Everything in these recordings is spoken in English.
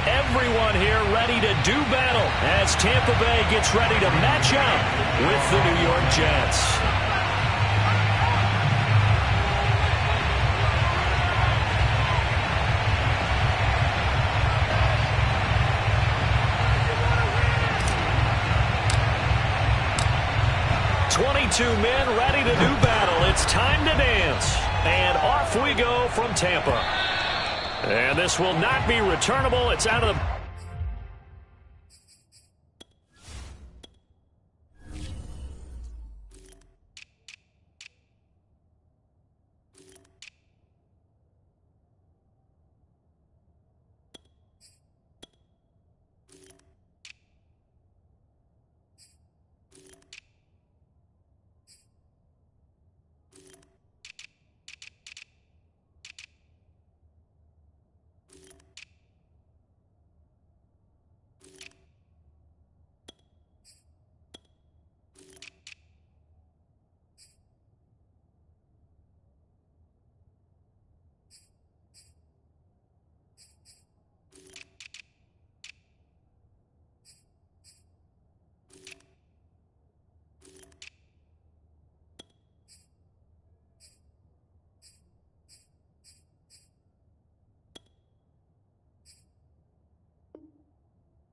Everyone here ready to do battle as Tampa Bay gets ready to match up with the New York Jets. Two men ready to do battle. It's time to dance. And off we go from Tampa. And this will not be returnable. It's out of the...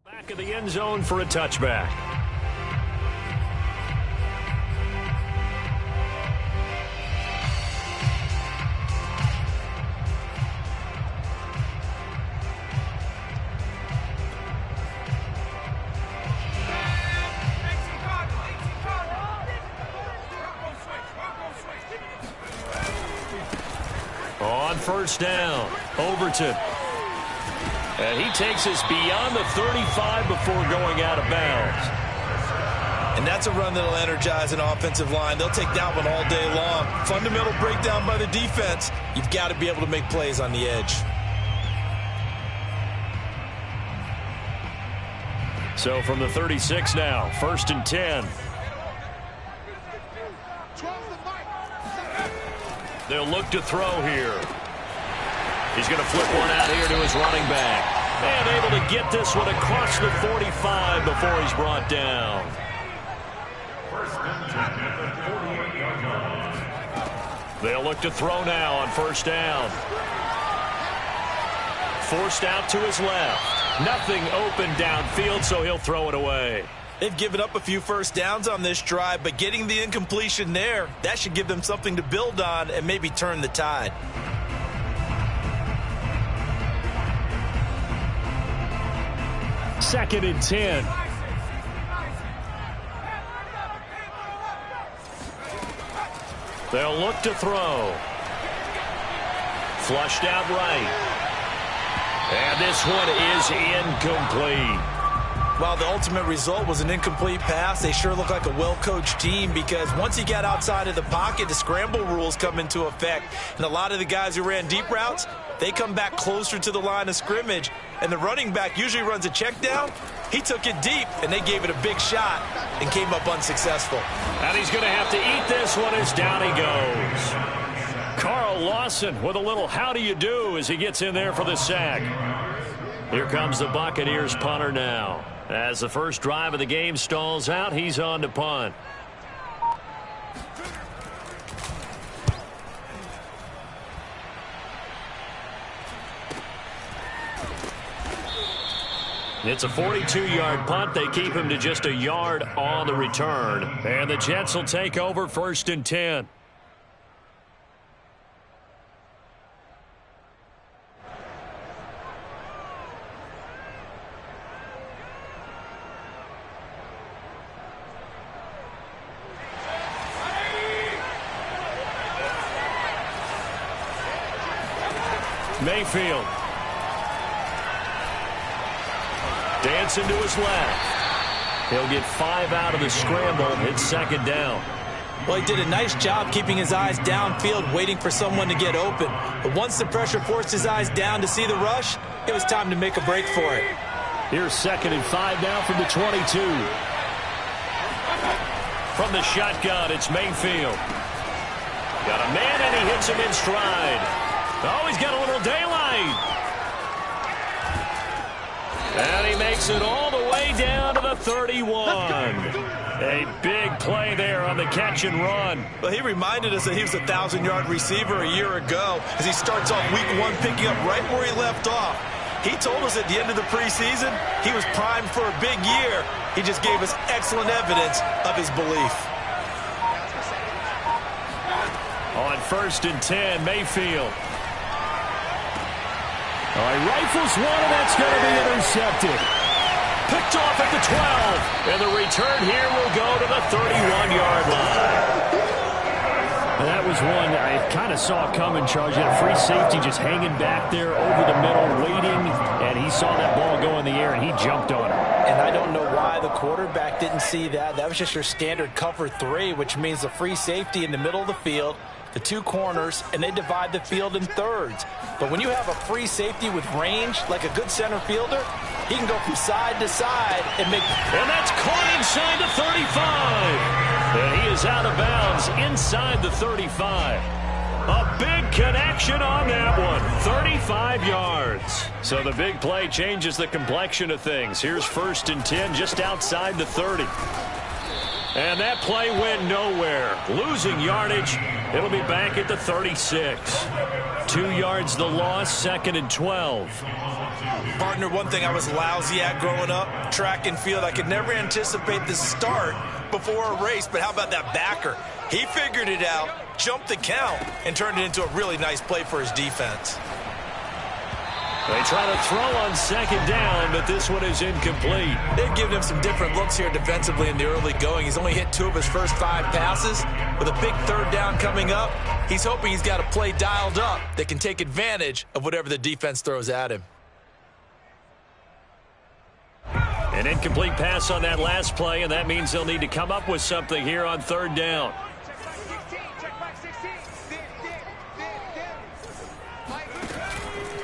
Back of the end zone for a touchback. On first down, Overton. And he takes us beyond the 35 before going out of bounds. And that's a run that'll energize an offensive line. They'll take that one all day long. Fundamental breakdown by the defense. You've got to be able to make plays on the edge. So from the 36 now, 1st and 10. They'll look to throw here. He's going to flip one out here to his running back. And able to get this one across the 45 before he's brought down. They'll look to throw now on first down. Forced out to his left. Nothing open downfield, so he'll throw it away. They've given up a few first downs on this drive, but getting the incompletion there, that should give them something to build on and maybe turn the tide. Second and 10. They'll look to throw. Flushed out right. And this one is incomplete. While the ultimate result was an incomplete pass, they sure look like a well-coached team because once you get outside of the pocket, the scramble rules come into effect. And a lot of the guys who ran deep routes, they come back closer to the line of scrimmage. And the running back usually runs a check down. He took it deep, and they gave it a big shot and came up unsuccessful. And he's going to have to eat this one as down he goes. Carl Lawson with a little how do you do as he gets in there for the sack. Here comes the Buccaneers punter now. As the first drive of the game stalls out, he's on to punt. It's a 42-yard punt. They keep him to just a yard on the return. And the Jets will take over 1st and 10. Mayfield. Dancing to his left. He'll get 5 out of the scramble. It's 2nd down. Well, he did a nice job keeping his eyes downfield, waiting for someone to get open. But once the pressure forced his eyes down to see the rush, it was time to make a break for it. Here's 2nd and 5 now from the 22. From the shotgun, it's Mayfield. Got a man, and he hits him in stride. Oh, he's got a little daylight. And he makes it all the way down to the 31. A big play there on the catch and run. Well, he reminded us that he was a 1,000-yard receiver a year ago as he starts off week 1 picking up right where he left off. He told us at the end of the preseason he was primed for a big year. He just gave us excellent evidence of his belief. On 1st and 10, Mayfield. Oh, he rifles one, and that's going to be intercepted. Picked off at the 12. And the return here will go to the 31-yard line. And that was one I kind of saw coming, Charles. You had a free safety just hanging back there over the middle, waiting. And he saw that ball go in the air, and he jumped on it. And I don't know why the quarterback didn't see that. That was just your standard cover 3, which means the free safety in the middle of the field, the 2 corners, and they divide the field in thirds. But when you have a free safety with range, like a good center fielder, he can go from side to side and make... And that's caught inside the 35. And he is out of bounds inside the 35. A big connection on that one. 35 yards. So the big play changes the complexion of things. Here's 1st and 10 just outside the 30. And that play went nowhere. Losing yardage. It'll be back at the 36. 2 yards the loss, 2nd and 12. Partner, one thing I was lousy at growing up, track and field. I could never anticipate the start before a race, but how about that backer? He figured it out, jumped the count, and turned it into a really nice play for his defense. They try to throw on 2nd down, but this one is incomplete. They've given him some different looks here defensively in the early going. He's only hit 2 of his first 5 passes. With a big 3rd down coming up, he's hoping he's got a play dialed up that can take advantage of whatever the defense throws at him. An incomplete pass on that last play, and that means they'll need to come up with something here on 3rd down.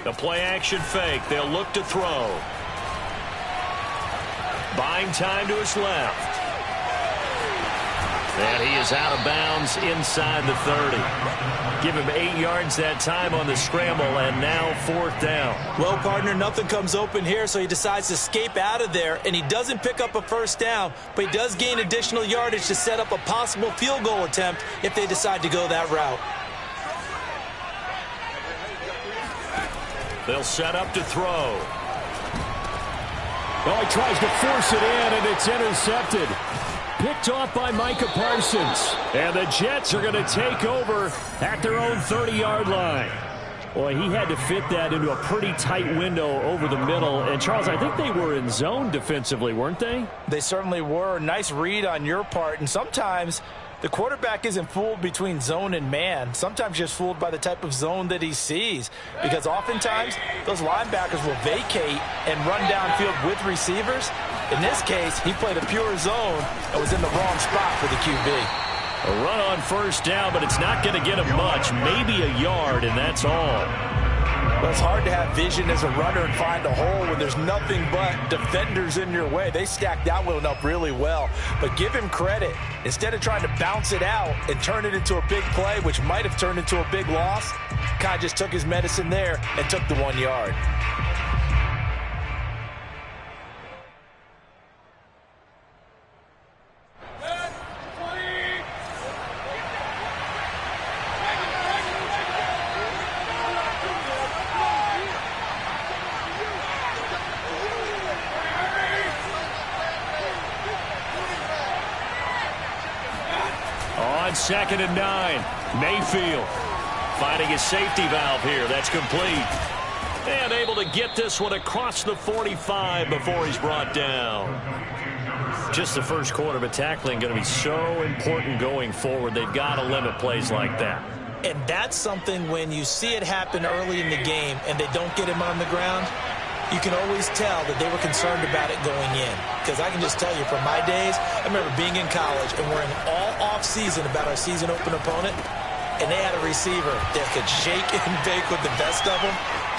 The play-action fake. They'll look to throw. Buying time to his left. And he is out of bounds inside the 30. Give him 8 yards that time on the scramble, and now 4th down. Well, partner, nothing comes open here, so he decides to escape out of there, and he doesn't pick up a 1st down, but he does gain additional yardage to set up a possible field goal attempt if they decide to go that route. They'll set up to throw. Oh, he tries to force it in, and it's intercepted. Picked off by Micah Parsons. And the Jets are going to take over at their own 30-yard line. Boy, he had to fit that into a pretty tight window over the middle. And, Charles, I think they were in zone defensively, weren't they? They certainly were. Nice read on your part. And sometimes the quarterback isn't fooled between zone and man. Sometimes just fooled by the type of zone that he sees. Because oftentimes, those linebackers will vacate and run downfield with receivers. In this case, he played a pure zone and was in the wrong spot for the QB. A run on 1st down, but it's not going to get him much. Maybe a yard, and that's all. Well, it's hard to have vision as a runner and find a hole when there's nothing but defenders in your way. They stacked that one up really well. But give him credit. Instead of trying to bounce it out and turn it into a big play, which might have turned into a big loss, kind of just took his medicine there and took the 1 yard. On 2nd and 9, Mayfield finding his safety valve here. That's complete. And able to get this one across the 45 before he's brought down. Just the first quarter, but tackling going to be so important going forward. They've got to limit plays like that. And that's something when you see it happen early in the game and they don't get him on the ground, you can always tell that they were concerned about it going in. Because I can just tell you from my days, I remember being in college and worrying all off-season about our season open opponent, and they had a receiver that could shake and bake with the best of them.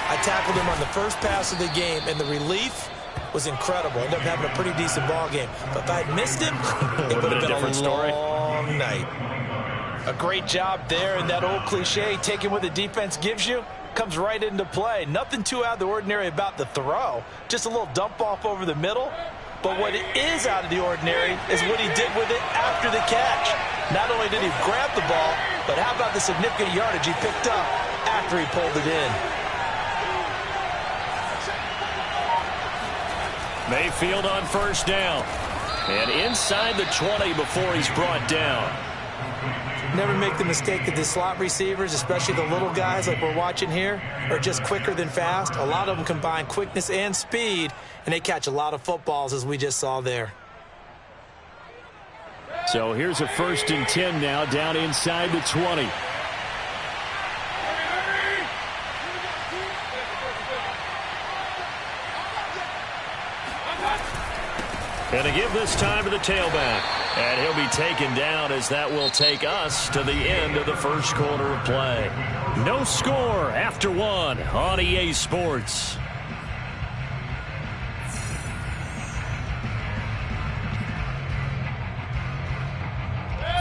I tackled him on the first pass of the game, and the relief was incredible. Ended up having a pretty decent ball game. But if I had missed him, it would have been a long night. A great job there, and that old cliche, taking what the defense gives you, comes right into play. Nothing too out of the ordinary about the throw. Just a little dump off over the middle. But what is out of the ordinary is what he did with it after the catch. Not only did he grab the ball, but how about the significant yardage he picked up after he pulled it in. Mayfield on first down. And inside the 20 before he's brought down. Never make the mistake that the slot receivers, especially the little guys like we're watching here, are just quicker than fast. A lot of them combine quickness and speed, and they catch a lot of footballs, as we just saw there. So here's a 1st and 10 now, down inside the 20. And to give this time to the tailback. And he'll be taken down as that will take us to the end of the first quarter of play. No score after 1 on EA Sports.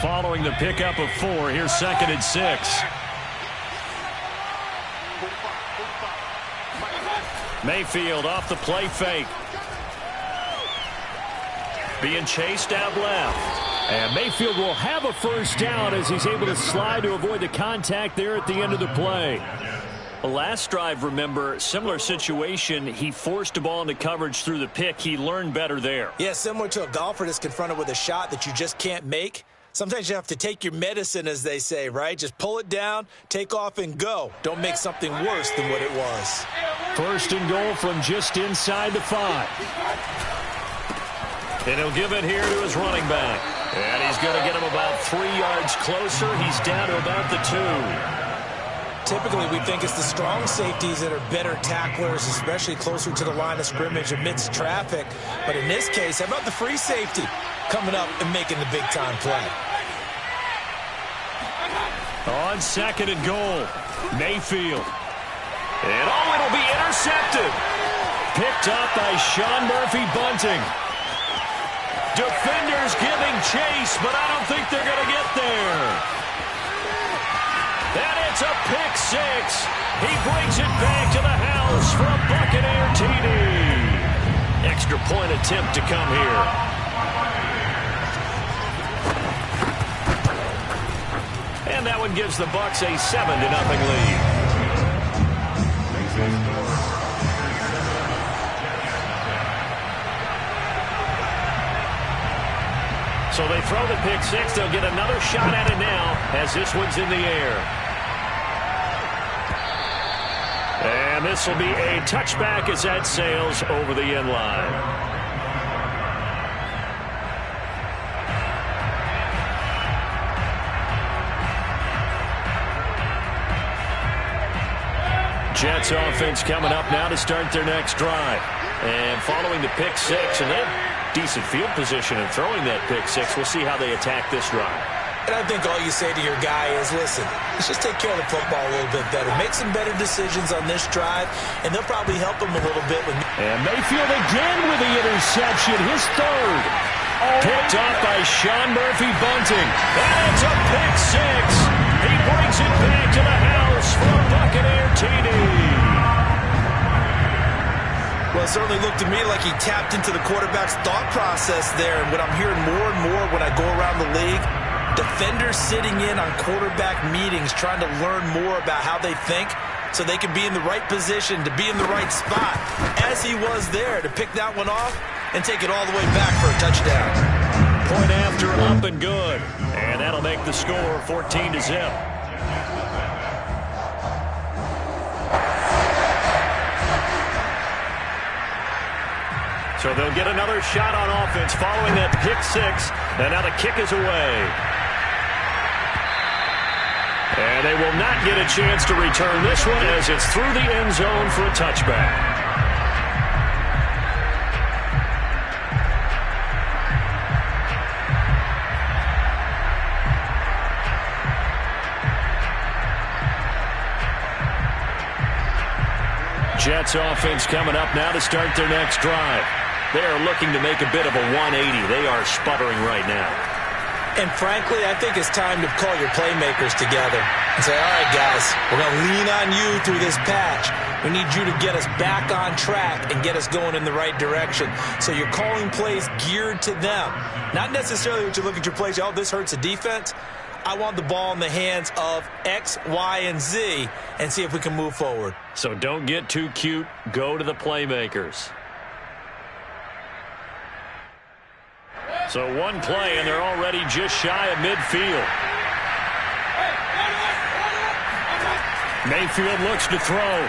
Following the pickup of 4, here's 2nd and 6. Mayfield off the play fake. Being chased out left. And Mayfield will have a first down as he's able to slide to avoid the contact there at the end of the play. Last drive, remember, similar situation. He forced a ball into coverage through the pick. He learned better there. Yeah, similar to a golfer that's confronted with a shot that you just can't make. Sometimes you have to take your medicine, as they say, right? Just pull it down, take off, and go. Don't make something worse than what it was. 1st and goal from just inside the 5. And he'll give it here to his running back. And he's going to get him about 3 yards closer. He's down to about the 2. Typically, we think it's the strong safeties that are better tacklers, especially closer to the line of scrimmage amidst traffic. But in this case, how about the free safety coming up and making the big-time play? On 2nd and goal, Mayfield. And it'll be intercepted. Picked up by Sean Murphy-Bunting. Defenders giving chase, but I don't think they're going to get there. And it's a pick 6. He brings it back to the house for a Buccaneer TD. Extra point attempt to come here. And that one gives the Bucs a 7-0 lead. So they throw the pick 6. They'll get another shot at it now as this one's in the air. And this will be a touchback as that sails over the end line. Jets offense coming up now to start their next drive. And following the pick 6, and they have decent field position and throwing that pick 6. We'll see how they attack this drive. And I think all you say to your guy is, listen, let's just take care of the football a little bit better. Make some better decisions on this drive, and they'll probably help him a little bit. And Mayfield again with the interception, his 3rd. Picked off by Sean Murphy-Bunting. And it's a pick 6. He brings it back to the house for a Buccaneer TD. Well, it certainly looked to me like he tapped into the quarterback's thought process there. And what I'm hearing more and more when I go around the league, defenders sitting in on quarterback meetings trying to learn more about how they think so they can be in the right position to be in the right spot, as he was there to pick that one off and take it all the way back for a touchdown. Point after, up and good. And that'll make the score 14-0. So they'll get another shot on offense following that pick 6. And now the kick is away. And they will not get a chance to return this one as it's through the end zone for a touchback. Jets offense coming up now to start their next drive. They are looking to make a bit of a 180. They are sputtering right now. And frankly, I think it's time to call your playmakers together. and say, all right, guys, we're going to lean on you through this patch. We need you to get us back on track and get us going in the right direction. So you're calling plays geared to them. Not necessarily what you look at your plays, oh, this hurts the defense. I want the ball in the hands of X, Y, and Z and see if we can move forward. So don't get too cute. Go to the playmakers. So one play, and they're already just shy of midfield. Mayfield looks to throw.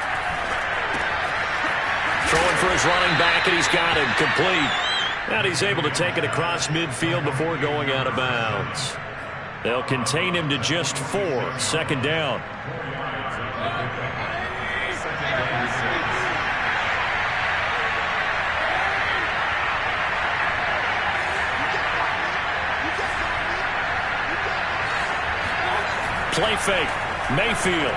Throwing for his running back, and he's got him complete. And he's able to take it across midfield before going out of bounds. They'll contain him to just 4. 2nd down. Play fake. Mayfield.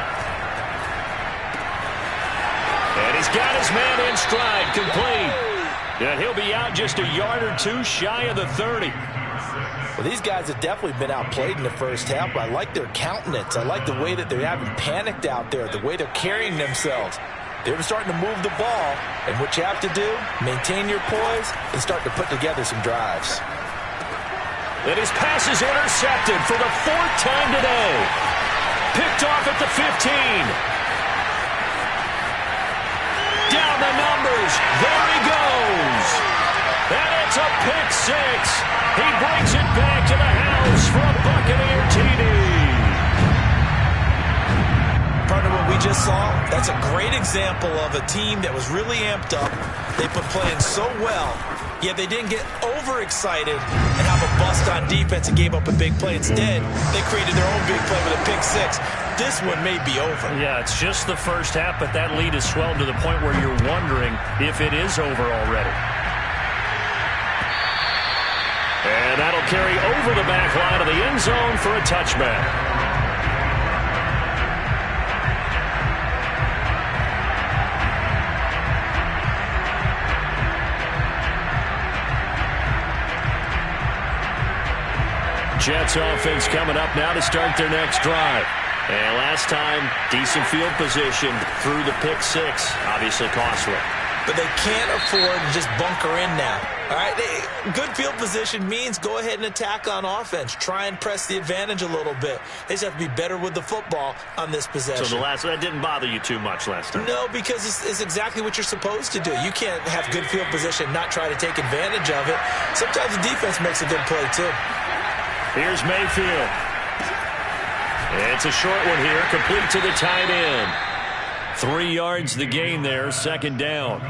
And he's got his man in stride, complete. And he'll be out just a yard or two shy of the 30. Well, these guys have definitely been outplayed in the first half, but I like their countenance. I like the way that they haven't panicked out there, the way they're carrying themselves. They're starting to move the ball, and what you have to do, maintain your poise and start to put together some drives. And his pass is intercepted for the 4th time today. Picked off at the 15. Down the numbers. There he goes. And it's a pick 6. He brings it back to the house for a Buccaneer TD. Partner, what we just saw, that's a great example of a team that was really amped up. They've been playing so well, yet they didn't get overexcited and have a bust on defense and gave up a big play. Instead, they created their own big play with a pick 6. This one may be over. Yeah, it's just the first half, but that lead has swelled to the point where you're wondering if it is over already. And that'll carry over the back line of the end zone for a touchback. Jets offense coming up now to start their next drive. And last time, decent field position through the pick 6. Obviously costly. But they can't afford to just bunker in now. All right, good field position means go ahead and attack on offense. Try and press the advantage a little bit. They just have to be better with the football on this possession. So that didn't bother you too much last time? No, because it's exactly what you're supposed to do. You can't have good field position and not try to take advantage of it. Sometimes the defense makes a good play, too. Here's Mayfield. It's a short one here, complete to the tight end. 3 yards the gain there, 2nd down.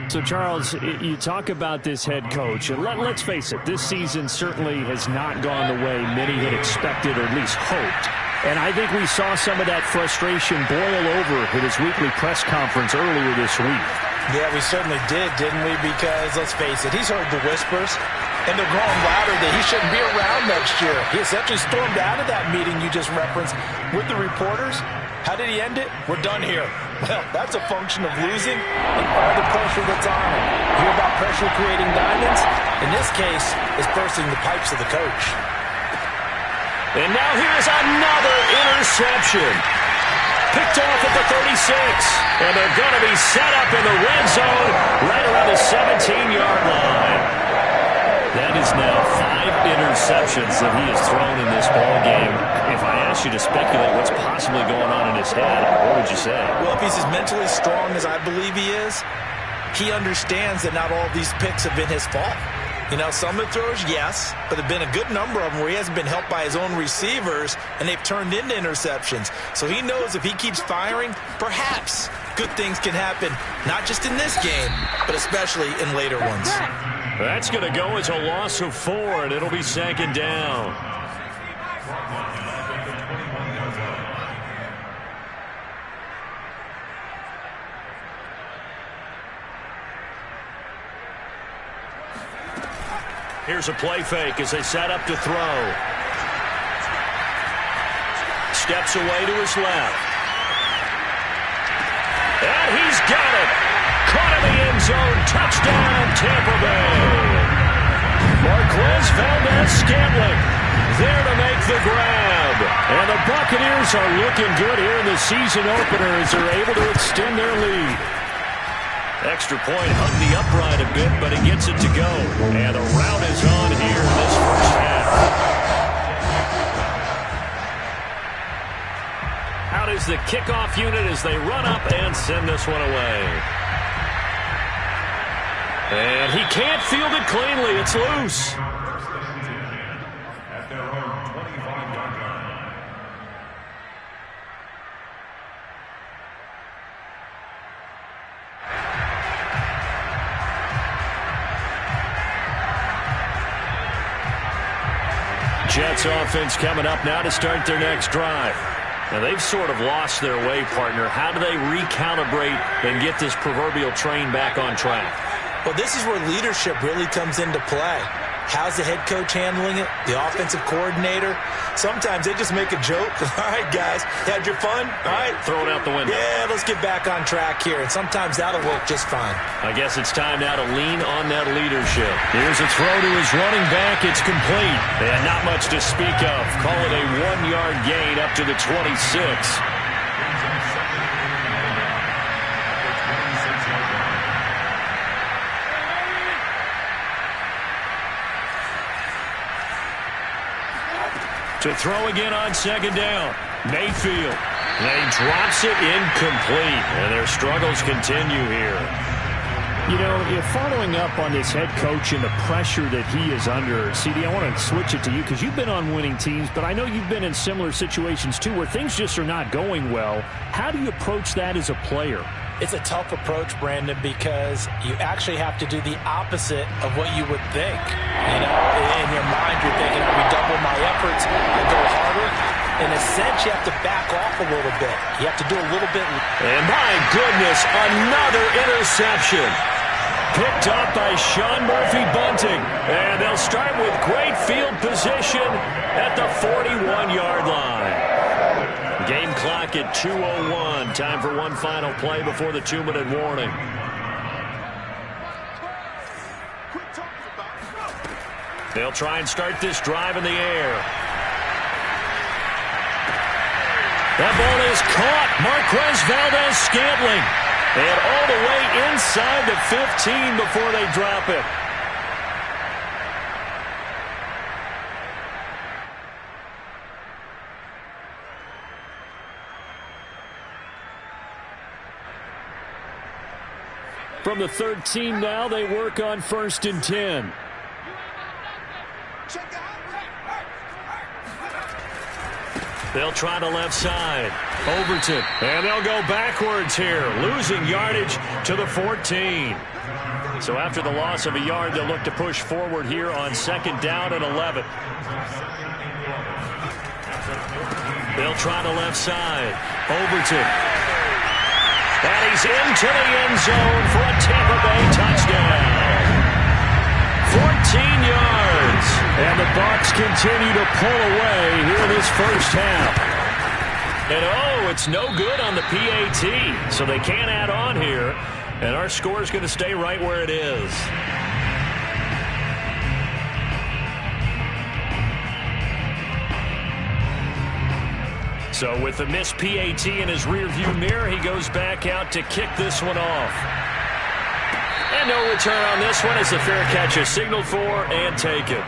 So, Charles, you talk about this head coach, and let's face it, this season certainly has not gone the way many had expected or at least hoped. And I think we saw some of that frustration boil over at his weekly press conference earlier this week. Yeah, we certainly did, didn't we? Because, let's face it, he's heard the whispers, and they're growing louder that he shouldn't be around next year. He essentially stormed out of that meeting you just referenced with the reporters. How did he end it? We're done here. Well, that's a function of losing and all the pressure that's on him. You hear about pressure creating diamonds? In this case, it's bursting the pipes of the coach. And now here's another interception. Picked off at the 36. And they're going to be set up in the red zone right around the 17-yard line. That is now 5 interceptions that he has thrown in this ball game. If I asked you to speculate what's possibly going on in his head, what would you say? Well, if he's as mentally strong as I believe he is, he understands that not all these picks have been his fault. You know, some of the throws, yes, but there have been a good number of them where he hasn't been helped by his own receivers, and they've turned into interceptions. So he knows if he keeps firing, perhaps good things can happen, not just in this game, but especially in later ones. That's going to go as a loss of 4, and it'll be 2nd down. Here's a play fake as they set up to throw. Steps away to his left. And he's got it. Caught in the end zone. Touchdown, Tampa Bay. Marquez Valdez-Scantling there to make the grab. And the Buccaneers are looking good here in the season opener as they're able to extend their lead. Extra point hugged the upright a bit, but he gets it to go. And the rout is on here in this first half. Out is the kickoff unit as they run up and send this one away. And he can't field it cleanly. It's loose. Jets offense coming up now to start their next drive. Now, they've sort of lost their way, partner. How do they recalibrate and get this proverbial train back on track? Well, this is where leadership really comes into play. How's the head coach handling it? The offensive coordinator? Sometimes they just make a joke. All right, guys, had your fun? All right. Throw it out the window. Yeah, let's get back on track here. And sometimes that'll work just fine. I guess it's time now to lean on that leadership. Here's a throw to his running back. It's complete. And not much to speak of. Call it a 1-yard gain up to the 26. To throw again on second down. Mayfield. And he drops it incomplete. And their struggles continue here. You know, following up on this head coach and the pressure that he is under, CD, I want to switch it to you because you've been on winning teams, but I know you've been in similar situations too where things just are not going well. How do you approach that as a player? It's a tough approach, Brandon, because you actually have to do the opposite of what you would think. You know, in your mind, you're thinking, I redouble my efforts, I go harder. In a sense, you have to back off a little bit. You have to do a little bit. And my goodness, another interception. Picked up by Sean Murphy-Bunting. And they'll start with great field position at the 41-yard line. Game clock at 2:01. Time for one final play before the 2-minute warning. They'll try and start this drive in the air. That ball is caught. Marquez Valdez-Scantling. And all the way inside the 15 before they drop it. From the 13 now, they work on 1st and 10. They'll try the left side. Overton. And they'll go backwards here, losing yardage to the 14. So after the loss of a yard, they'll look to push forward here on 2nd down and 11. They'll try the left side. Overton. And he's into the end zone for a Tampa Bay touchdown. 14 yards. And the Bucs continue to pull away here in this first half. And oh, it's no good on the PAT. So they can't add on here. And our score is going to stay right where it is. So with the missed PAT in his rearview mirror, he goes back out to kick this one off. And no return on this one as the fair catch is signaled for and taken.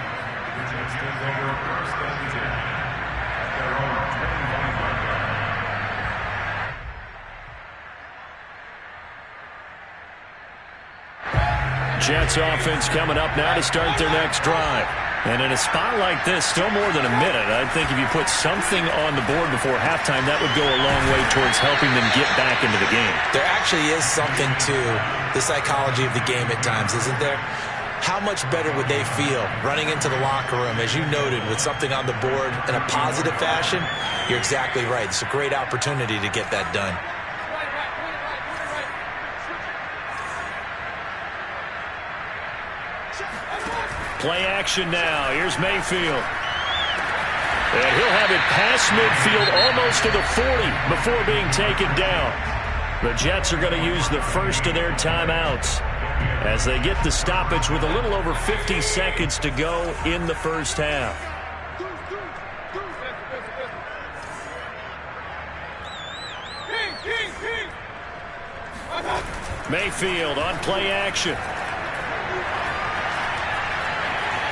Jets offense coming up now to start their next drive. And in a spot like this, still more than a minute, I think if you put something on the board before halftime, that would go a long way towards helping them get back into the game. There actually is something to the psychology of the game at times, isn't there? How much better would they feel running into the locker room, as you noted, with something on the board in a positive fashion? You're exactly right. It's a great opportunity to get that done. Play action now. Here's Mayfield. And he'll have it past midfield almost to the 40 before being taken down. The Jets are going to use the first of their timeouts as they get the stoppage with a little over 50 seconds to go in the first half. Mayfield on play action.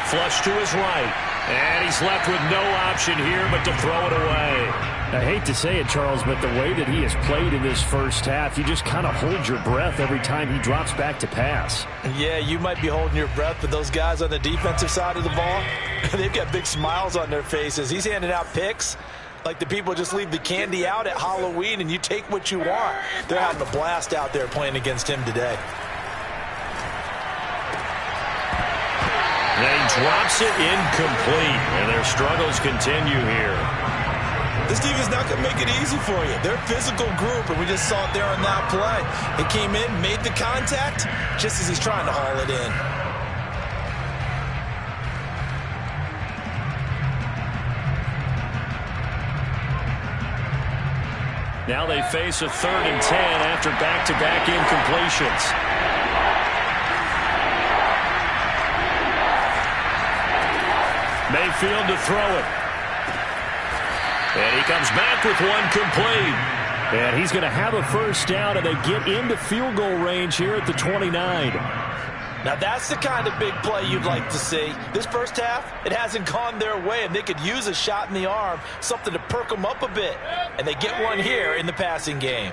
Flush to his right. And he's left with no option here but to throw it away. I hate to say it, Charles, but the way that he has played in this first half, you just kind of hold your breath every time he drops back to pass. Yeah, you might be holding your breath, but those guys on the defensive side of the ball, they've got big smiles on their faces. He's handing out picks like the people just leave the candy out at Halloween and you take what you want. They're having a blast out there playing against him today. And he drops it incomplete, and their struggles continue here. This defense not going to make it easy for you. They're a physical group, and we just saw it there on that play. He came in, made the contact, just as he's trying to haul it in. Now they face a 3rd and 10 after back-to-back incompletions. Mayfield to throw it. And he comes back with one complete. And he's going to have a first down, and they get into field goal range here at the 29. Now that's the kind of big play you'd like to see. This first half, it hasn't gone their way, and they could use a shot in the arm, something to perk them up a bit. And they get one here in the passing game.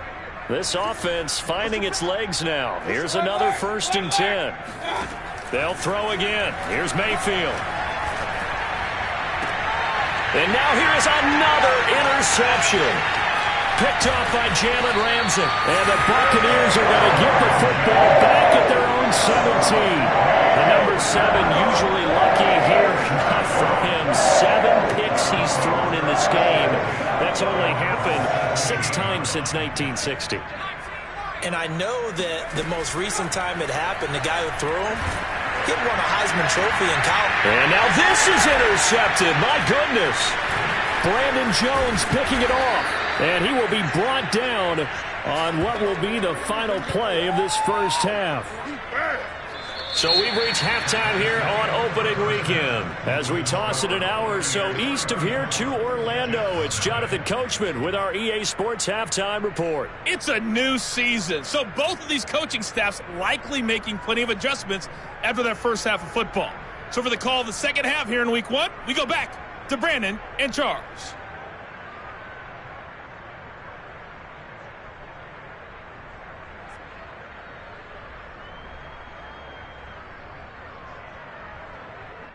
This offense finding its legs now. Here's another 1st and 10. They'll throw again. Here's Mayfield. And now here is another interception. Picked off by Jalen Ramsey. And the Buccaneers are going to get the football back at their own 17. The number 7 usually lucky here. Not for him. 7 picks he's thrown in this game. That's only happened 6 times since 1960. And I know that the most recent time it happened, the guy who threw him, he won a Heisman Trophy in college. And now this is intercepted. My goodness. Brandon Jones picking it off. And he will be brought down on what will be the final play of this first half. So we've reached halftime here on opening weekend. As we toss it an hour or so east of here to Orlando, it's Jonathan Coachman with our EA Sports Halftime Report. It's a new season, so both of these coaching staffs likely making plenty of adjustments after their first half of football. So for the call of the second half here in week 1, we go back to Brandon and Charles.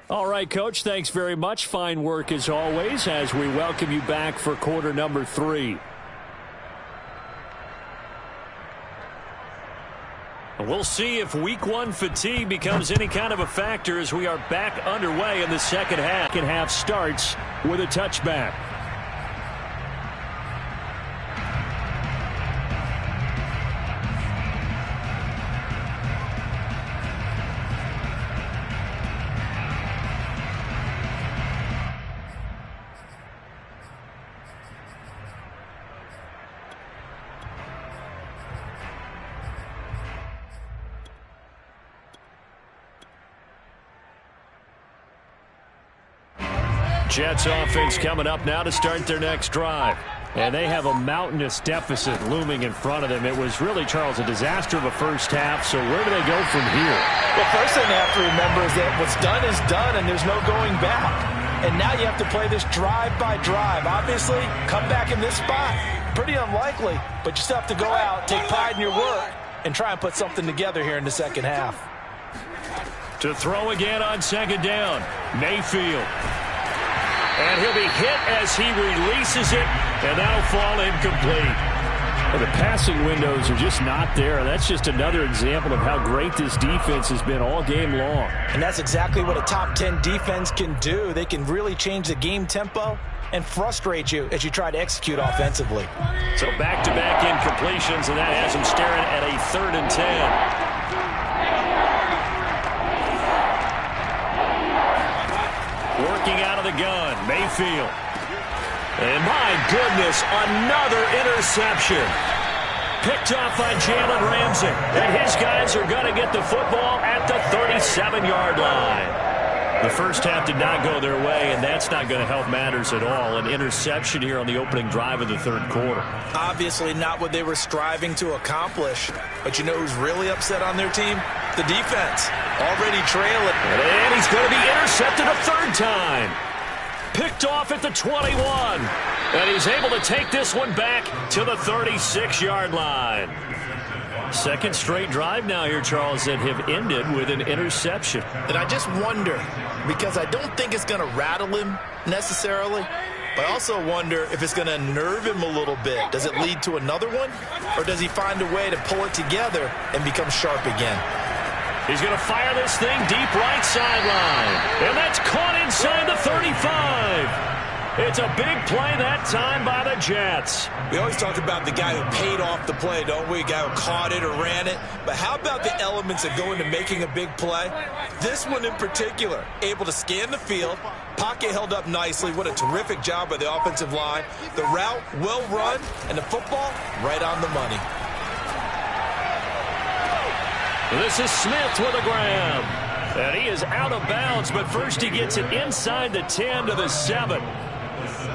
All right, Coach, thanks very much. Fine work as always as we welcome you back for quarter number 3. We'll see if week 1 fatigue becomes any kind of a factor as we are back underway in the second half. Second half starts with a touchback. Jets offense coming up now to start their next drive. And they have a mountainous deficit looming in front of them. It was really, Charles, a disaster of a first half. So where do they go from here? Well, first thing they have to remember is that what's done is done, and there's no going back. And now you have to play this drive by drive. Obviously, come back in this spot, pretty unlikely. But you still have to go out, take pride in your work, and try and put something together here in the second half. To throw again on second down, Mayfield. And he'll be hit as he releases it, and that'll fall incomplete. Well, the passing windows are just not there. That's just another example of how great this defense has been all game long. And that's exactly what a top 10 defense can do. They can really change the game tempo and frustrate you as you try to execute offensively. So back-to-back incompletions, and that has him staring at a 3rd and 10. Working out of the gun, Mayfield. And my goodness, another interception. Picked off by Jalen Ramsey. And his guys are going to get the football at the 37-yard line. The first half did not go their way, and that's not going to help matters at all. An interception here on the opening drive of the third quarter. Obviously not what they were striving to accomplish. But you know who's really upset on their team? The defense. Already trailing. And he's going to be intercepted a third time. Picked off at the 21. And he's able to take this one back to the 36-yard line. Second straight drive now here, Charles, that have ended with an interception. And I just wonder, because I don't think it's going to rattle him necessarily, but I also wonder if it's going to unnerve him a little bit. Does it lead to another one? Or does he find a way to pull it together and become sharp again? He's going to fire this thing deep right sideline. And that's caught inside the 35. It's a big play that time by the Jets. We always talk about the guy who paid off the play, don't we? A guy who caught it or ran it. But how about the elements that go into making a big play? This one in particular, able to scan the field, pocket held up nicely. What a terrific job by the offensive line. The route well run, and the football right on the money. This is Smith with a grab. And he is out of bounds, but first he gets it inside the 10 to the 7.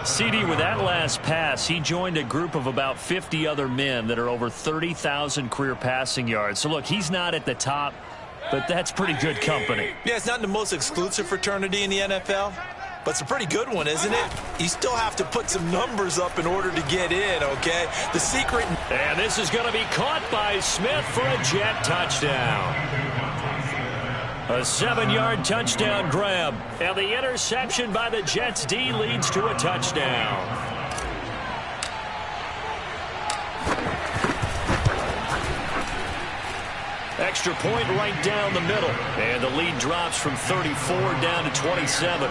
CD, with that last pass, he joined a group of about 50 other men that are over 30,000 career passing yards. So, look, he's not at the top, but that's pretty good company. Yeah, it's not the most exclusive fraternity in the NFL, but it's a pretty good one, isn't it? You still have to put some numbers up in order to get in, okay? The secret... And this is going to be caught by Smith for a Jet touchdown. A 7-yard touchdown grab. And the interception by the Jets D leads to a touchdown. Extra point right down the middle. And the lead drops from 34 down to 27.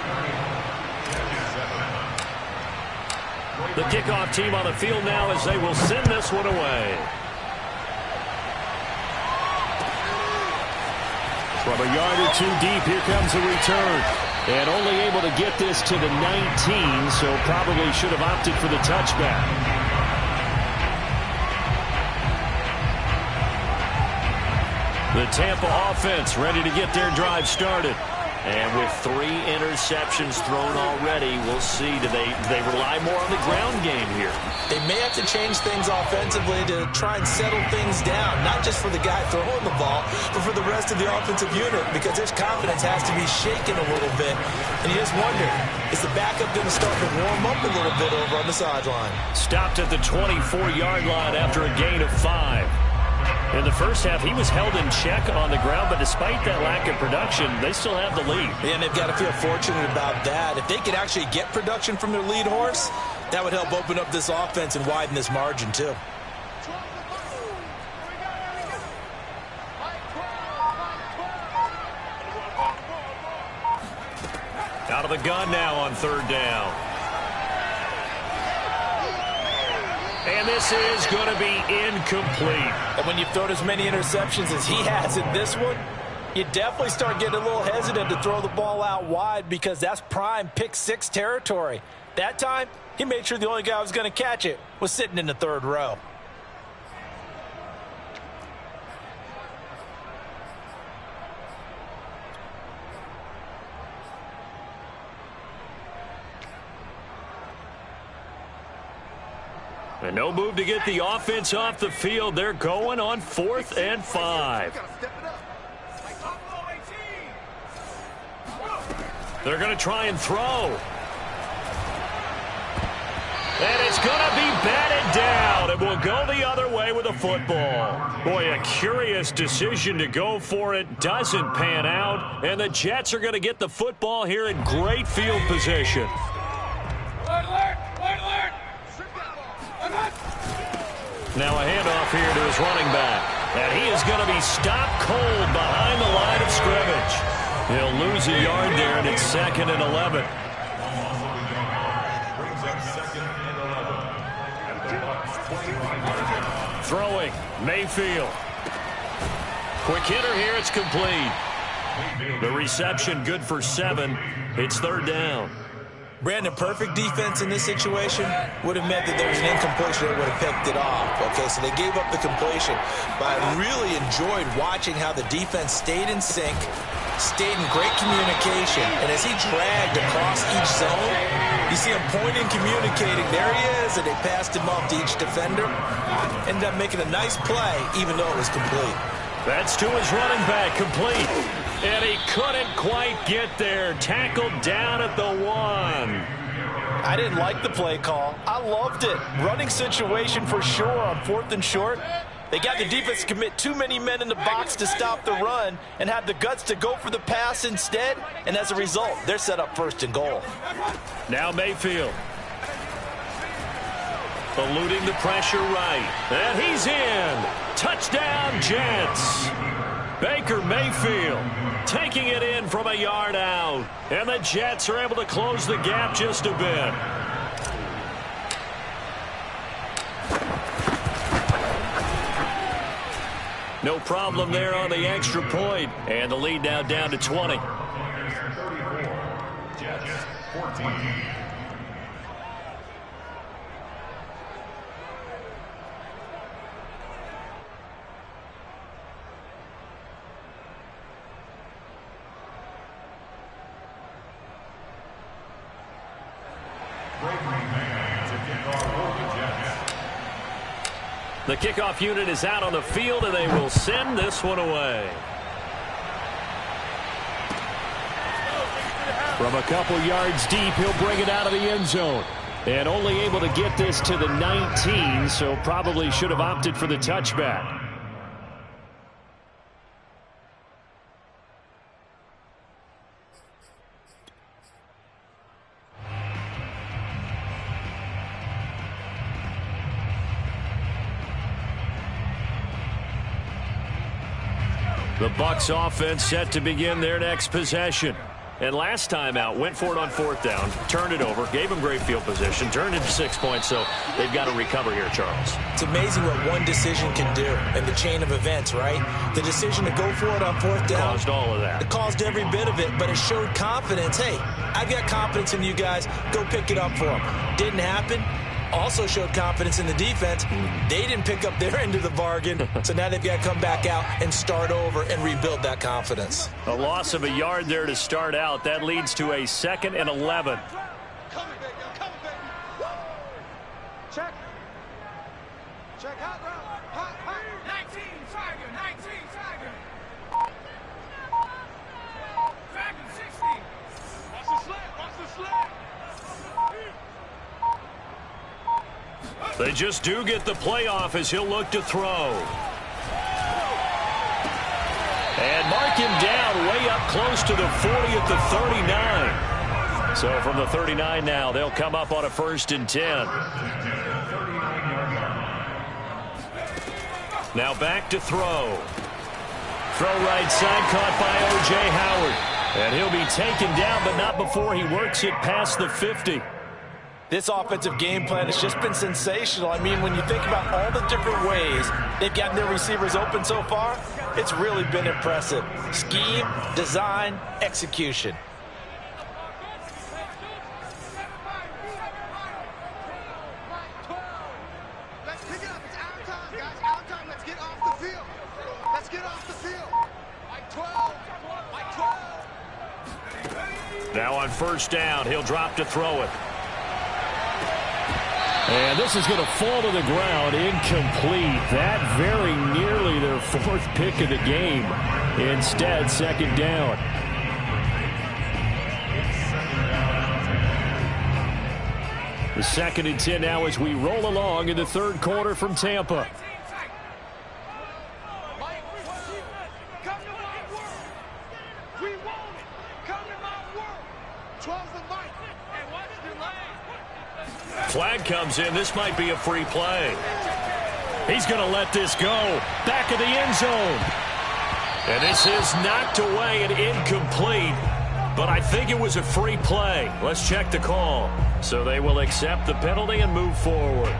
The kickoff team on the field now as they will send this one away. From a yard or two deep, here comes a return. And only able to get this to the 19, so probably should have opted for the touchback. The Tampa offense ready to get their drive started. And with 3 interceptions thrown already, we'll see. Do they rely more on the ground game here? They may have to change things offensively to try and settle things down, not just for the guy throwing the ball, but for the rest of the offensive unit, because his confidence has to be shaken a little bit. And you just wonder, is the backup going to start to warm up a little bit over on the sideline? Stopped at the 24-yard line after a gain of 5. In the first half, he was held in check on the ground, but despite that lack of production, they still have the lead. Yeah, and they've got to feel fortunate about that. If they could actually get production from their lead horse, that would help open up this offense and widen this margin, too. Out of the gun now on third down. And this is going to be incomplete. And when you've thrown as many interceptions as he has in this one, you definitely start getting a little hesitant to throw the ball out wide because that's prime pick-6 territory. That time, he made sure the only guy who was going to catch it was sitting in the third row. And no move to get the offense off the field. They're going on 4th and 5. They're going to try and throw. And it's going to be batted down. It will go the other way with the football. Boy, a curious decision to go for it. Doesn't pan out. And the Jets are going to get the football here in great field position. Now a handoff here to his running back. And he is going to be stopped cold behind the line of scrimmage. He'll lose a yard there, and it's 2nd and 11. Throwing, Mayfield. Quick hitter here, it's complete. The reception good for 7. It's 3rd down. Brandon, perfect defense in this situation would have meant that there was an incompletion that would have picked it off. Okay, so they gave up the completion. But I really enjoyed watching how the defense stayed in sync, stayed in great communication. And as he dragged across each zone, you see him pointing, communicating. There he is, and they passed him off to each defender. Ended up making a nice play, even though it was complete. That's to his running back, complete. And he couldn't quite get there. Tackled down at the 1. I didn't like the play call. I loved it. Running situation for sure on 4th and short. They got the defense to commit too many men in the box to stop the run and have the guts to go for the pass instead. And as a result, they're set up 1st and goal. Now Mayfield. Eluding the pressure right. And he's in. Touchdown, Jets. Baker Mayfield taking it in from a yard out. And the Jets are able to close the gap just a bit. No problem there on the extra point. And the lead now down to 20. Jets 14. The kickoff unit is out on the field, and they will send this one away. From a couple yards deep, he'll bring it out of the end zone. And only able to get this to the 19, so probably should have opted for the touchback. The Bucs offense set to begin their next possession. And last time out, went for it on 4th down, turned it over, gave them great field position, turned into 6 points, so they've got to recover here, Charles. It's amazing what one decision can do in the chain of events, right? The decision to go for it on 4th down. Caused all of that. It caused every bit of it, but it showed confidence. Hey, I've got confidence in you guys. Go pick it up for them. Didn't happen. Also showed confidence in the defense. They didn't pick up their end of the bargain, so now they've got to come back out and start over and rebuild that confidence. A loss of a yard there to start out. That leads to a 2nd and 11. Check. Check out. Hot. 19, Tiger. 19, Tiger. Dragon 60. Watch the slip. Watch the slip. They just do get the playoff as he'll look to throw. And mark him down way up close to the 40 at the 39. So from the 39 now, they'll come up on a 1st and 10. Now back to throw. Throw right side caught by O.J. Howard. And he'll be taken down, but not before he works it past the 50. This offensive game plan has just been sensational. I mean, when you think about all the different ways they've gotten their receivers open so far, it's really been impressive. Scheme, design, execution. Let's pick it up. It's our time, guys. Our time. Let's get off the field. Let's get off the field. Like 12. Like 12. Now on 1st down, he'll drop to throw it. And this is going to fall to the ground, incomplete. That very nearly their 4th pick of the game. Instead, 2nd down. The 2nd and 10 now as we roll along in the 3rd quarter from Tampa. Flag comes in. This might be a free play. He's going to let this go. Back of the end zone. And this is knocked away and incomplete. But I think it was a free play. Let's check the call. So they will accept the penalty and move forward.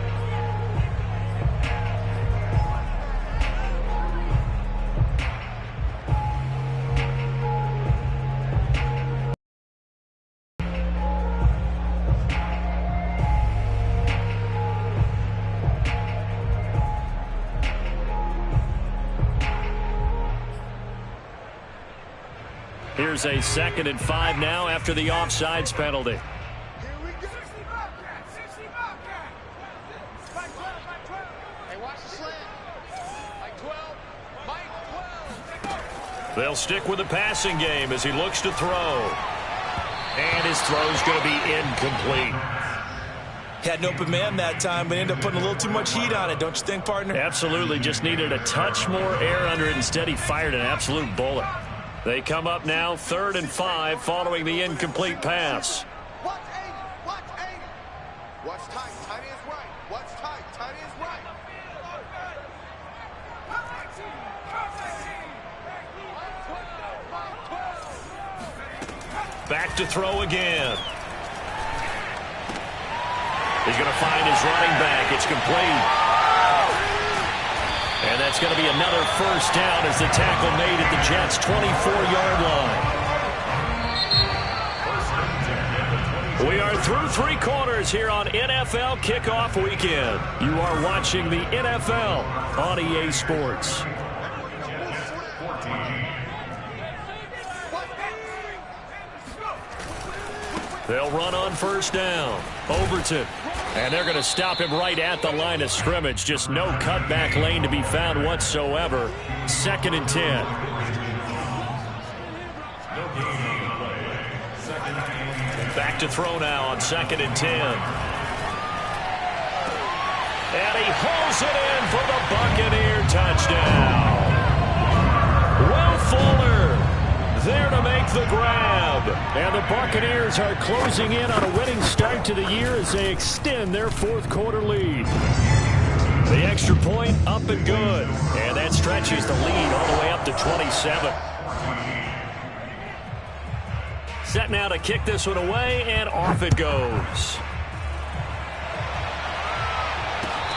Here's a 2nd and 5 now after the offsides penalty. Here we go. Hey, watch the slant. Mike 12. Mike 12. They'll stick with the passing game as he looks to throw. And his throw's going to be incomplete. Had an open man that time, but ended up putting a little too much heat on it, don't you think, partner? Absolutely. Just needed a touch more air under it. Instead, he fired an absolute bullet. They come up now 3rd and 5 following the incomplete pass. Watch Aiden. Watch Aiden. Watch tight. Tight is right. Watch tight. Tight is right. Back to throw again. He's going to find his running back. It's complete. And that's going to be another first down as the tackle made at the Jets' 24-yard line. We are through 3 quarters here on NFL Kickoff Weekend. You are watching the NFL on EA Sports. They'll run on first down. Overton. And they're going to him him right at the line of scrimmage. Just no cutback lane to be found whatsoever. 2nd and 10. Back to throw now on 2nd and 10. And he hauls it in for the Buccaneer touchdown. Will Fuller there to make the grab. And the Buccaneers are closing in on a winning start to the year as they extend their 4th quarter lead. The extra point up and good. And that stretches the lead all the way up to 27. Set now to kick this one away, and off it goes.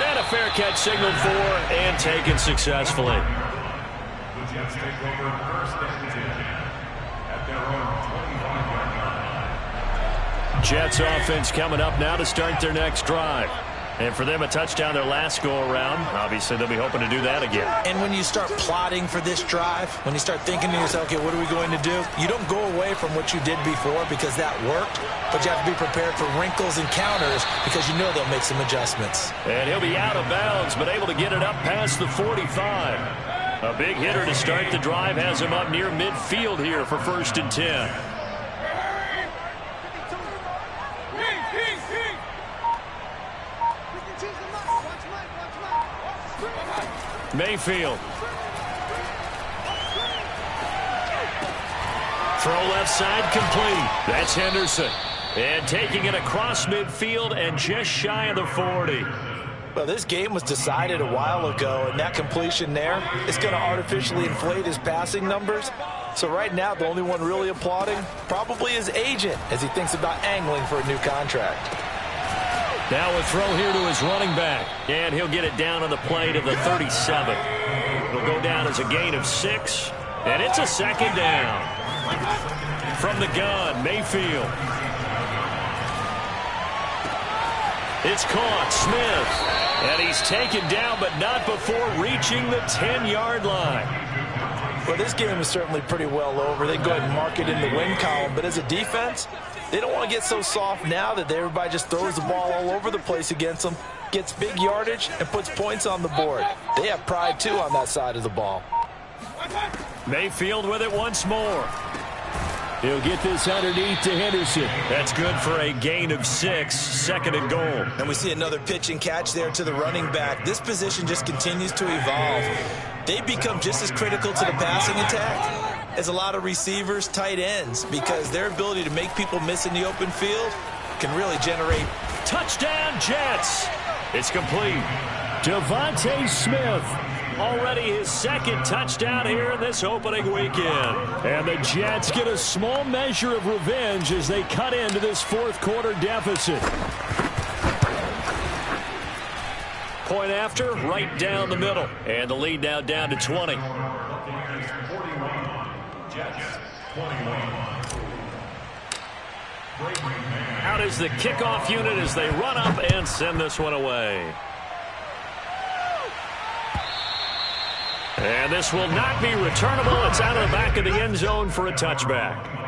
And a fair catch signaled for and taken successfully. The Jets take over 1st and 10 at their own 25-yard line. Jets offense coming up now to start their next drive. And for them, a touchdown their last go-around. Obviously, they'll be hoping to do that again. And when you start plotting for this drive, when you start thinking to yourself, okay, what are we going to do? You don't go away from what you did before because that worked, but you have to be prepared for wrinkles and counters because you know they'll make some adjustments. And he'll be out of bounds, but able to get it up past the 45. A big hitter to start the drive has him up near midfield here for 1st and 10. Mayfield. Throw left side complete. That's Henderson. And taking it across midfield and just shy of the 40. Well, this game was decided a while ago, and that completion there is going to artificially inflate his passing numbers. So right now, the only one really applauding probably his agent as he thinks about angling for a new contract. Now a throw here to his running back. And he'll get it down on the play to the 37. It'll go down as a gain of 6. And it's a 2nd down. From the gun, Mayfield. It's caught, Smith. And he's taken down, but not before reaching the 10-yard line. Well, this game is certainly pretty well over. They go ahead and mark it in the win column. But as a defense, they don't want to get so soft now that everybody just throws the ball all over the place against them, gets big yardage, and puts points on the board. They have pride, too, on that side of the ball. Mayfield with it once more. He'll get this underneath to Henderson. That's good for a gain of 6, 2nd and goal. And we see another pitch and catch there to the running back. This position just continues to evolve. They become just as critical to the passing attack as a lot of receivers, tight ends, because their ability to make people miss in the open field can really generate. Touchdown, Jets. It's complete. Devontae Smith. Already his 2nd touchdown here in this opening weekend. And the Jets get a small measure of revenge as they cut into this 4th quarter deficit. Point after, right down the middle. And the lead now down to 20. Out is the kickoff unit as they run up and send this one away. And this will not be returnable. It's out of the back of the end zone for a touchback.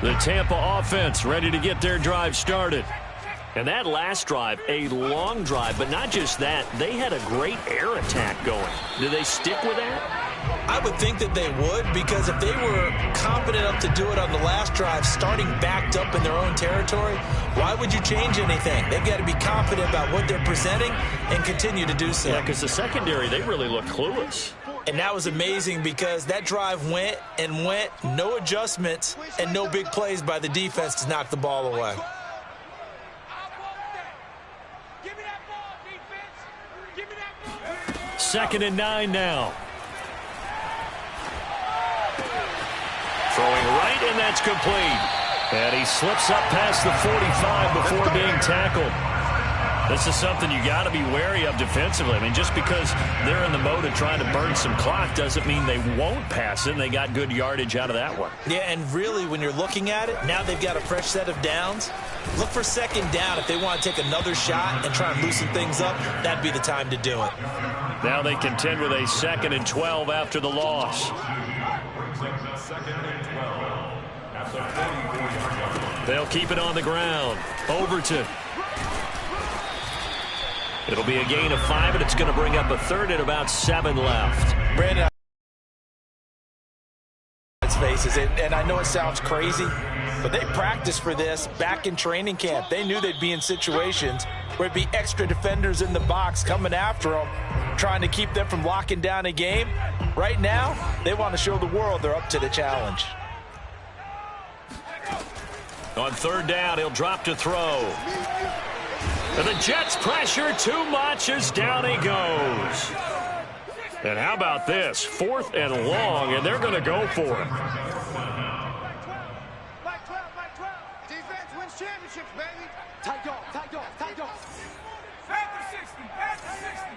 The Tampa offense ready to get their drive started. And that last drive, a long drive, but not just that. They had a great air attack going. Do they stick with that? I would think that they would, because if they were confident enough to do it on the last drive, starting backed up in their own territory, why would you change anything? They've got to be confident about what they're presenting and continue to do so. Yeah, because the secondary, they really look clueless. And that was amazing because that drive went and went, no adjustments, and no big plays by the defense to knock the ball away. Second and 9 now. Throwing right, and that's complete. And he slips up past the 45 before being tackled. This is something you got to be wary of defensively. I mean, just because they're in the mode of trying to burn some clock doesn't mean they won't pass it, and they got good yardage out of that one. Yeah, and really, when you're looking at it, now they've got a fresh set of downs. Look for second down if they want to take another shot and try and loosen things up. That'd be the time to do it. Now they contend with a 2nd and 12 after the loss. They'll keep it on the ground. Overton. It'll be a gain of 5, and it's going to bring up a 3rd and about 7 left. Brandon, faces, and I know it sounds crazy, but they practiced for this back in training camp. They knew they'd be in situations where it'd be extra defenders in the box coming after them, trying to keep them from locking down a game. Right now, they want to show the world they're up to the challenge. On 3rd down, he'll drop to throw. And the Jets pressure too much as down he goes. And how about this? 4th and long, and they're going to go for it. Defense wins championships, baby. Tight dog, tight dog, tight dog. Panther 60, Panther 60.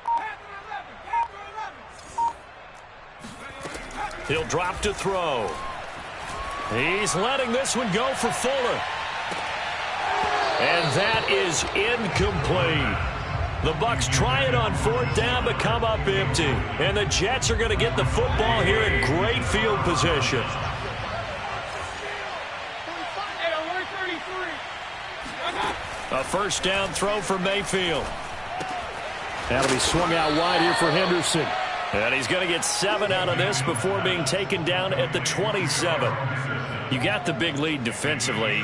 Panther 11, Panther 11. He'll drop to throw. He's letting this one go for Fuller. And that is incomplete. The Bucs try it on 4th down, but come up empty. And the Jets are going to get the football here in great field position. A 1st down throw for Mayfield. That'll be swung out wide here for Henderson. And he's going to get 7 out of this before being taken down at the 27. You got the big lead defensively.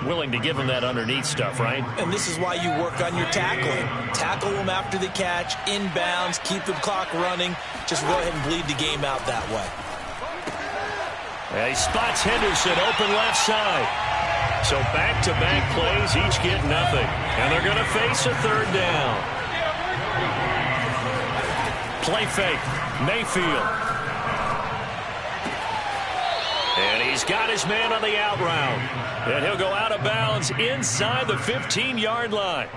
Willing to give him that underneath stuff, right? And this is why you work on your tackling. Tackle them after the catch, inbounds, keep the clock running. Just go ahead and bleed the game out that way. And he spots Henderson open left side. So back-to-back plays, each get nothing. And they're going to face a 3rd down. Play fake. Mayfield. And he's got his man on the out route. And he'll go out of bounds inside the 15-yard line.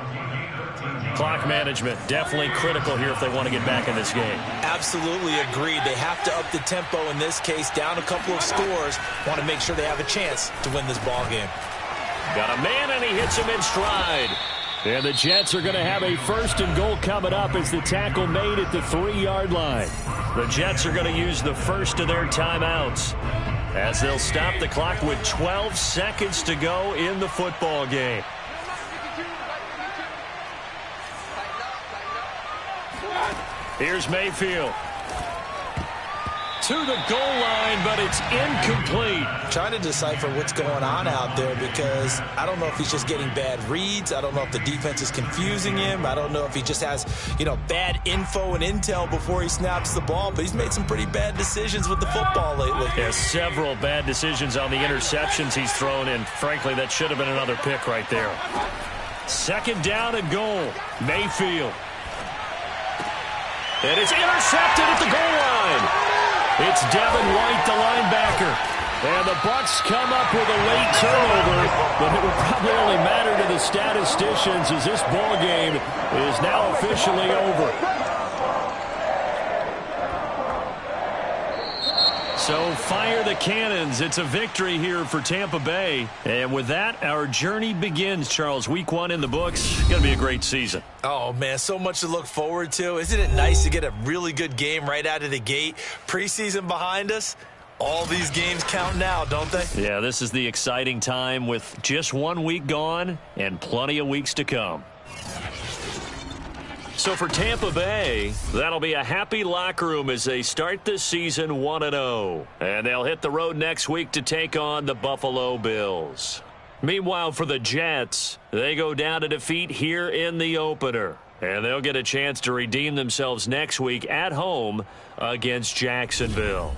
Clock management definitely critical here if they want to get back in this game. Absolutely agreed. They have to up the tempo in this case, down a couple of scores. Want to make sure they have a chance to win this ball game. Got a man, and he hits him in stride. And the Jets are going to have a 1st and goal coming up as the tackle made at the 3-yard line. The Jets are going to use the first of their timeouts as they'll stop the clock with 12 seconds to go in the football game. Here's Mayfield. To the goal line, but it's incomplete. Trying to decipher what's going on out there because I don't know if he's just getting bad reads. I don't know if the defense is confusing him. I don't know if he just has, bad info and intel before he snaps the ball. But he's made some pretty bad decisions with the football lately. Yeah, several bad decisions on the interceptions he's thrown in. Frankly, that should have been another pick right there. 2nd down and goal. Mayfield. And it's intercepted at the goal line. It's Devin White, the linebacker. And the Bucs come up with a late turnover, but it will probably only matter to the statisticians as this ball game is now officially over. So fire the cannons. It's a victory here for Tampa Bay. And with that, our journey begins, Charles. Week 1 in the books. Going to be a great season. Oh, man, so much to look forward to. Isn't it nice to get a really good game right out of the gate? Preseason behind us. All these games count now, don't they? Yeah, this is the exciting time with just 1 week gone and plenty of weeks to come. So for Tampa Bay, that'll be a happy locker room as they start this season 1-0. And they'll hit the road next week to take on the Buffalo Bills. Meanwhile, for the Jets, they go down to defeat here in the opener. And they'll get a chance to redeem themselves next week at home against Jacksonville.